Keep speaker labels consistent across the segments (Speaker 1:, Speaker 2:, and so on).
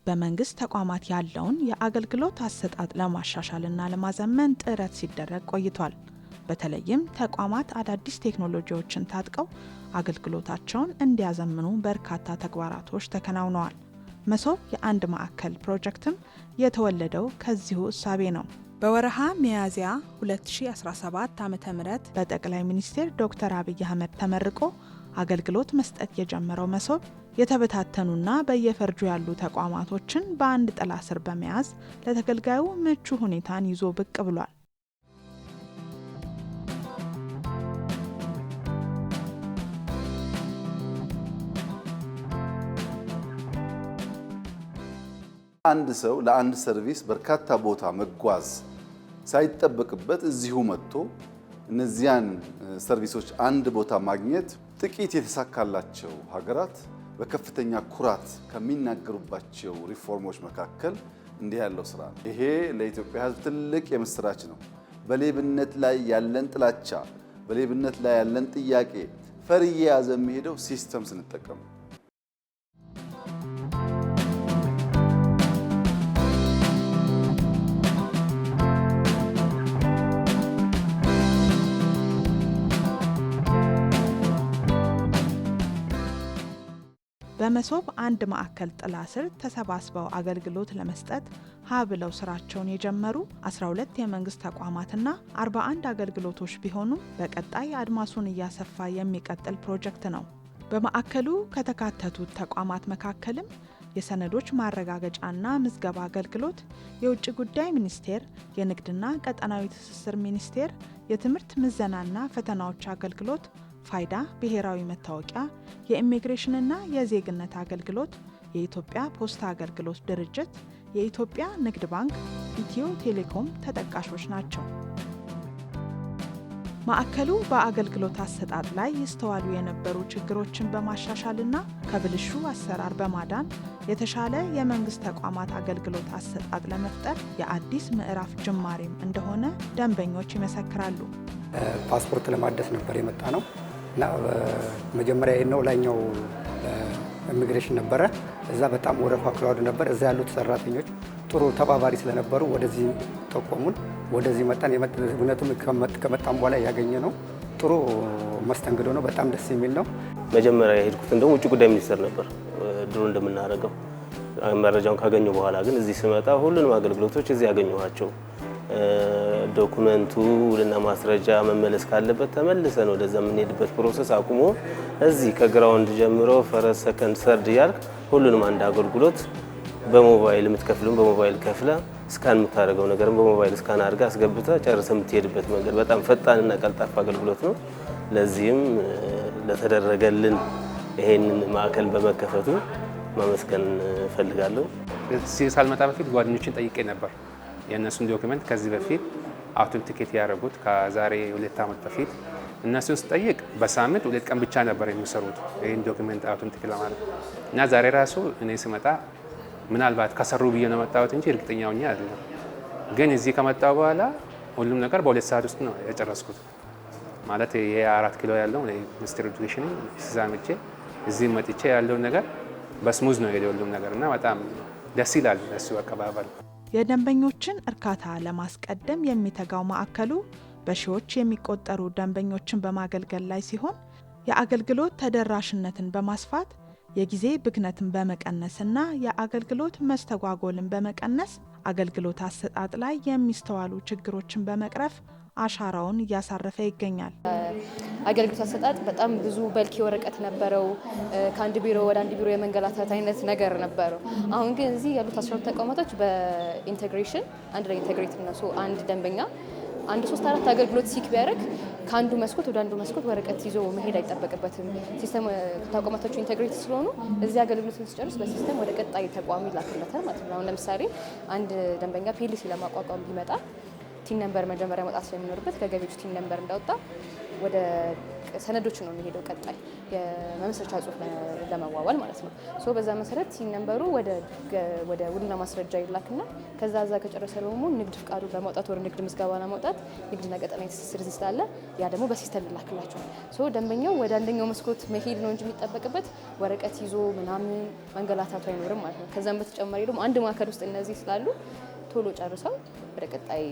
Speaker 1: በመንግስት ተቋማት ያለውን የአገልግሎት አሰጣጥ ለማሻሻልና ለማዘመን ጥረት ሲደረግ ቆይቷል። በተለይም ተቋማት አዳዲስ ቴክኖሎጂዎችን ታጥቀው አገልግሎታቸውን እንዲያዘምኑ በርካታ ተግባራቶች ተከናውነዋል። መሶብ የአንድ ማዕከል ፕሮጀክትም የተወለደው ከዚሁ እሳቤ ነው። በወረሃ ሚያዝያ 2017 ዓ.ም በጠቅላይ ሚኒስትር ዶክተር አብይ አህመድ ተመርቆ አገልግሎት መስጠት የጀመረው መሶብ የተበታተኑና በየፈርጁ ያሉ ተቋማቶችን በአንድ ጥላ ስር በመያዝ ለተገልጋዩ ምቹ ሁኔታን ይዞ ብቅ ብሏል።
Speaker 2: አንድ ሰው ለአንድ ሰርቪስ በርካታ ቦታ መጓዝ ሳይጠበቅበት እዚሁ መጥቶ እነዚያን ሰርቪሶች አንድ ቦታ ማግኘት ጥቂት የተሳካላቸው ሀገራት በከፍተኛ ኩራት ከሚናገሩባቸው ሪፎርሞች መካከል እንዲህ ያለው ስራ ነው። ይሄ ለኢትዮጵያ ሕዝብ ትልቅ የምስራች ነው። በሌብነት ላይ ያለን ጥላቻ፣ በሌብነት ላይ ያለን ጥያቄ ፈር እየያዘ የሚሄደው ሲስተም ስንጠቀም
Speaker 1: በመሶብ አንድ ማዕከል ጥላ ስር ተሰባስበው አገልግሎት ለመስጠት ሀ ብለው ስራቸውን የጀመሩ 12 የመንግስት ተቋማትና 41 አገልግሎቶች ቢሆኑም በቀጣይ አድማሱን እያሰፋ የሚቀጥል ፕሮጀክት ነው። በማዕከሉ ከተካተቱት ተቋማት መካከልም የሰነዶች ማረጋገጫና ምዝገባ አገልግሎት፣ የውጭ ጉዳይ ሚኒስቴር፣ የንግድና ቀጠናዊ ትስስር ሚኒስቴር፣ የትምህርት ምዘናና ፈተናዎች አገልግሎት፣ ፋይዳ ብሔራዊ መታወቂያ፣ የኢሚግሬሽንና የዜግነት አገልግሎት፣ የኢትዮጵያ ፖስታ አገልግሎት ድርጅት፣ የኢትዮጵያ ንግድ ባንክ፣ ኢትዮ ቴሌኮም ተጠቃሾች ናቸው። ማዕከሉ በአገልግሎት አሰጣጥ ላይ ይስተዋሉ የነበሩ ችግሮችን በማሻሻልና ከብልሹ አሰራር በማዳን የተሻለ የመንግስት ተቋማት አገልግሎት አሰጣጥ ለመፍጠር የአዲስ ምዕራፍ ጅማሬም እንደሆነ ደንበኞች ይመሰክራሉ።
Speaker 3: ፓስፖርት ለማደስ ነበር የመጣ ነው እና መጀመሪያ ነው ላይኛው ኢሚግሬሽን ነበረ። እዛ በጣም ወረፋ ክራውድ ነበር። እዛ ያሉት ሰራተኞች ጥሩ ተባባሪ ስለነበሩ ወደዚህ ጠቆሙን። ወደዚህ መጣን። እውነቱም ከመጣን በኋላ ያገኘ ነው ጥሩ መስተንግዶ ነው። በጣም ደስ የሚል ነው።
Speaker 4: መጀመሪያ የሄድኩት እንደውም ውጭ ጉዳይ ሚኒስቴር ነበር ድሮ እንደምናደርገው። መረጃውን ካገኘሁ በኋላ ግን እዚህ ስመጣ ሁሉንም አገልግሎቶች እዚህ ያገኘኋቸው። ዶኩመንቱ ውልና ማስረጃ መመለስ ካለበት ተመልሰን ወደዛ የምንሄድበት ፕሮሰስ አቁሞ እዚህ ከግራውንድ ጀምሮ ፈረስ፣ ሰከንድ፣ ሰርድ እያልክ ሁሉንም አንድ አገልግሎት በሞባይል የምትከፍሉን በሞባይል ከፍለ ስካን የምታደርገው ነገርም በሞባይል ስካን አድርጋ አስገብታ ጨርሰ የምትሄድበት መንገድ በጣም ፈጣንና ቀልጣፋ አገልግሎት ነው። ለዚህም ለተደረገልን ይሄንን ማዕከል በመከፈቱ ማመስገን እፈልጋለሁ።
Speaker 5: እዚህ ሳልመጣ በፊት ጓደኞችን ጠይቄ ነበር። የእነሱን ዶክመንት ከዚህ በፊት አውተንቲኬት ያደረጉት ከዛሬ 2 ዓመት በፊት እነሱን ስጠይቅ በሳምንት 2 ቀን ብቻ ነበር የሚሰሩት ይህን ዶክመንት አውተንቲኬት ለማድረግ እና ዛሬ ራሱ እኔ ስመጣ ምናልባት ከሰሩ ብዬ ነው መጣሁት እንጂ እርግጠኛ ሆኜ አይደለም። ግን እዚህ ከመጣሁ በኋላ ሁሉም ነገር በ2 ሰዓት ውስጥ ነው የጨረስኩት። ማለት የ4 ኪሎ ያለው ሚኒስትር ኤዱኬሽን ሲዛምቼ እዚህ መጥቼ ያለው ነገር በስሙዝ ነው የሄደው ሁሉም ነገር እና በጣም ደስ ይላል እሱ አቀባበል።
Speaker 1: የደንበኞችን እርካታ ለማስቀደም የሚተጋው ማዕከሉ በሺዎች የሚቆጠሩ ደንበኞችን በማገልገል ላይ ሲሆን የአገልግሎት ተደራሽነትን በማስፋት የጊዜ ብክነትን በመቀነስና የአገልግሎት መስተጓጎልን በመቀነስ አገልግሎት አሰጣጥ ላይ የሚስተዋሉ ችግሮችን በመቅረፍ አሻራውን እያሳረፈ ይገኛል።
Speaker 6: አገልግሎት አሰጣጥ በጣም ብዙ በልኪ ወረቀት ነበረው። ከአንድ ቢሮ ወደ አንድ ቢሮ የመንገላታት አይነት ነገር ነበረው። አሁን ግን እዚህ ያሉት 12 ተቋማቶች በኢንቴግሬሽን አንድ ላይ ኢንቴግሬት ነው። አንድ ደንበኛ 3-4 አገልግሎት ሲክ ቢያደርግ ከአንዱ መስኮት ወደ አንዱ መስኮት ወረቀት ይዞ መሄድ አይጠበቅበትም። ሲስተም ተቋማቶቹ ኢንቴግሬት ስለሆኑ እዚህ አገልግሎት ሲጨርስ በሲስተም ወደ ቀጣይ ተቋም ይላክለታል ማለት ነው። አሁን ለምሳሌ አንድ ደንበኛ ፒኤልሲ ለማቋቋም ቢመጣ ቲን ነምበር መጀመሪያ መውጣት ስለሚኖርበት ከገቢዎች ቲን ነምበር እንዳወጣ ወደ ሰነዶች ነው የሚሄደው ቀጣይ የመመስረቻ ጽሁፍ ለመዋዋል ማለት ነው። ሶ በዛ መሰረት ቲን ነምበሩ ወደ ውልና ማስረጃ ይላክና ከዛ ከጨረሰ ደግሞ ንግድ ፍቃዱ ለማውጣት ወደ ንግድ ምዝገባ ለማውጣት ንግድና ቀጠናዊ ትስስር እዚህ ስላለ ያ ደግሞ በሲስተም ይላክላቸዋል። ሶ ደንበኛው ወደ አንደኛው መስኮት መሄድ ነው እንጂ የሚጠበቅበት ወረቀት ይዞ ምናምን መንገላታቱ አይኖርም ማለት ነው። ከዛም በተጨማሪ ደግሞ አንድ ማዕከል ውስጥ እነዚህ ስላሉ ቶሎ ጨርሰው ወደ ቀጣይ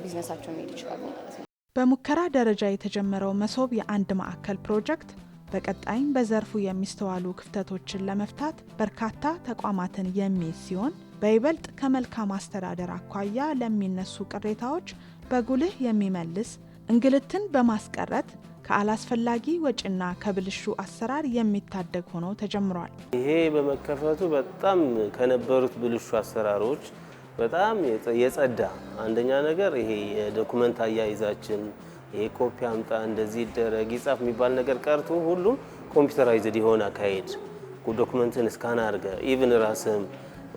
Speaker 6: ቢዝነሳቸው መሄድ ይችላሉ ማለት ነው።
Speaker 1: በሙከራ ደረጃ የተጀመረው መሶብ የአንድ ማዕከል ፕሮጀክት በቀጣይም በዘርፉ የሚስተዋሉ ክፍተቶችን ለመፍታት በርካታ ተቋማትን የሚይዝ ሲሆን በይበልጥ ከመልካም አስተዳደር አኳያ ለሚነሱ ቅሬታዎች በጉልህ የሚመልስ፣ እንግልትን በማስቀረት ከአላስፈላጊ ወጪና ከብልሹ አሰራር የሚታደግ ሆኖ ተጀምሯል።
Speaker 4: ይሄ በመከፈቱ በጣም ከነበሩት ብልሹ አሰራሮች በጣም የጸዳ አንደኛ ነገር ይሄ የዶኩመንት አያይዛችን ይሄ ኮፒ አምጣ እንደዚህ ይደረግ ይጻፍ የሚባል ነገር ቀርቶ ሁሉም ኮምፒውተራይዝድ የሆነ አካሄድ ዶኩመንትን ስካን አድርገ ኢቭን ራስም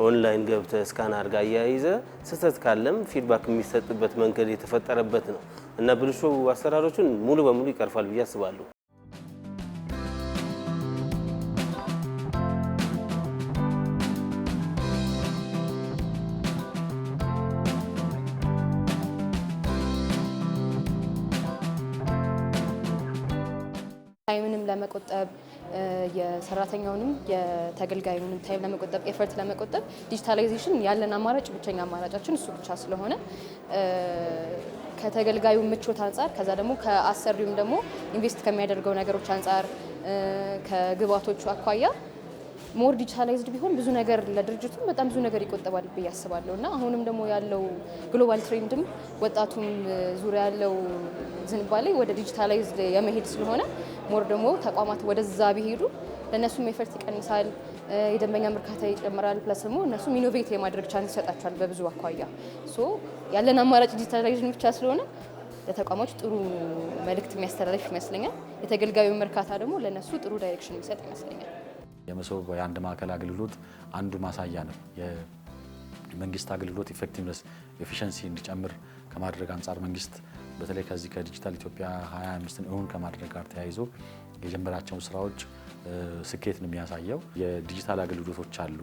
Speaker 4: ኦንላይን ገብተ ስካን አድርገ አያይዘ ስህተት ካለም ፊድባክ የሚሰጥበት መንገድ የተፈጠረበት ነው እና ብልሹ አሰራሮችን ሙሉ በሙሉ ይቀርፋል ብዬ አስባለሁ።
Speaker 6: ታይምንም ለመቆጠብ የሰራተኛውንም የተገልጋዩንም ታይም ለመቆጠብ ኤፈርት ለመቆጠብ ዲጂታላይዜሽን ያለን አማራጭ ብቸኛ አማራጫችን እሱ ብቻ ስለሆነ ከተገልጋዩ ምቾት አንጻር ከዛ ደግሞ ከአሰሪውም ደግሞ ኢንቨስት ከሚያደርገው ነገሮች አንጻር ከግብአቶቹ አኳያ ሞር ዲጂታላይዝድ ቢሆን ብዙ ነገር ለድርጅቱ በጣም ብዙ ነገር ይቆጠባል ብዬ አስባለሁ እና አሁንም ደግሞ ያለው ግሎባል ትሬንድም ወጣቱም ዙሪያ ያለው ዝንባሌ ወደ ዲጂታላይዝድ የመሄድ ስለሆነ ሞር ደግሞ ተቋማት ወደዛ ቢሄዱ ለእነሱም ኤፈርት ይቀንሳል፣ የደንበኛ እርካታ ይጨምራል፣ ፕለስ ደግሞ እነሱም ኢኖቬት የማድረግ ቻንስ ይሰጣቸዋል በብዙ አኳያ። ሶ ያለን አማራጭ ዲጂታላይዜሽን ብቻ ስለሆነ ለተቋማት ጥሩ መልእክት የሚያስተላልፍ ይመስለኛል። የተገልጋዩ እርካታ ደግሞ ለእነሱ ጥሩ ዳይሬክሽን የሚሰጥ ይመስለኛል።
Speaker 7: የመሶብ የአንድ ማዕከል አገልግሎት አንዱ ማሳያ ነው። የመንግስት አገልግሎት ኢፌክቲቭነስ ኤፊሽንሲ እንዲጨምር ከማድረግ አንጻር መንግስት በተለይ ከዚህ ከዲጂታል ኢትዮጵያ 2025ን እውን ከማድረግ ጋር ተያይዞ የጀመራቸውን ስራዎች ስኬት ነው የሚያሳየው። የዲጂታል አገልግሎቶች አሉ።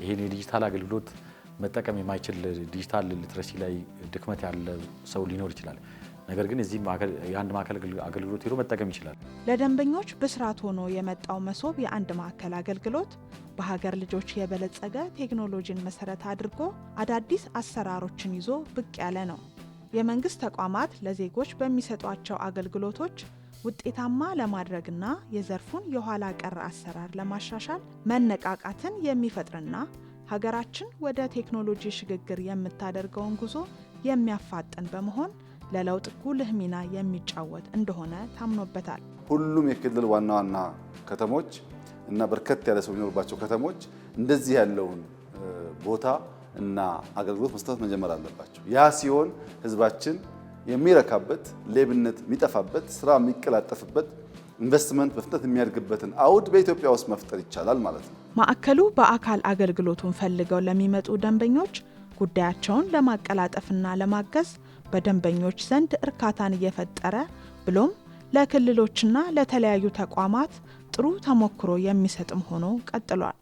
Speaker 7: ይሄን የዲጂታል አገልግሎት መጠቀም የማይችል ዲጂታል ሊትረሲ ላይ ድክመት ያለ ሰው ሊኖር ይችላል። ነገር ግን እዚህ የአንድ ማዕከል አገልግሎት ሄዶ መጠቀም ይችላል።
Speaker 1: ለደንበኞች ብስራት ሆኖ የመጣው መሶብ የአንድ ማዕከል አገልግሎት በሀገር ልጆች የበለጸገ ቴክኖሎጂን መሰረት አድርጎ አዳዲስ አሰራሮችን ይዞ ብቅ ያለ ነው። የመንግስት ተቋማት ለዜጎች በሚሰጧቸው አገልግሎቶች ውጤታማ ለማድረግና የዘርፉን የኋላ ቀር አሰራር ለማሻሻል መነቃቃትን የሚፈጥርና ሀገራችን ወደ ቴክኖሎጂ ሽግግር የምታደርገውን ጉዞ የሚያፋጥን በመሆን ለለውጥ ጉልህ ሚና የሚጫወት እንደሆነ ታምኖበታል።
Speaker 2: ሁሉም የክልል ዋና ዋና ከተሞች እና በርከት ያለ ሰው የሚኖርባቸው ከተሞች እንደዚህ ያለውን ቦታ እና አገልግሎት መስጠት መጀመር አለባቸው። ያ ሲሆን ህዝባችን የሚረካበት፣ ሌብነት የሚጠፋበት፣ ስራ የሚቀላጠፍበት፣ ኢንቨስትመንት በፍጥነት የሚያድግበትን አውድ በኢትዮጵያ ውስጥ መፍጠር ይቻላል ማለት ነው።
Speaker 1: ማዕከሉ በአካል አገልግሎቱን ፈልገው ለሚመጡ ደንበኞች ጉዳያቸውን ለማቀላጠፍና ለማገዝ በደንበኞች ዘንድ እርካታን እየፈጠረ ብሎም ለክልሎችና ለተለያዩ ተቋማት ጥሩ ተሞክሮ የሚሰጥም ሆኖ ቀጥሏል።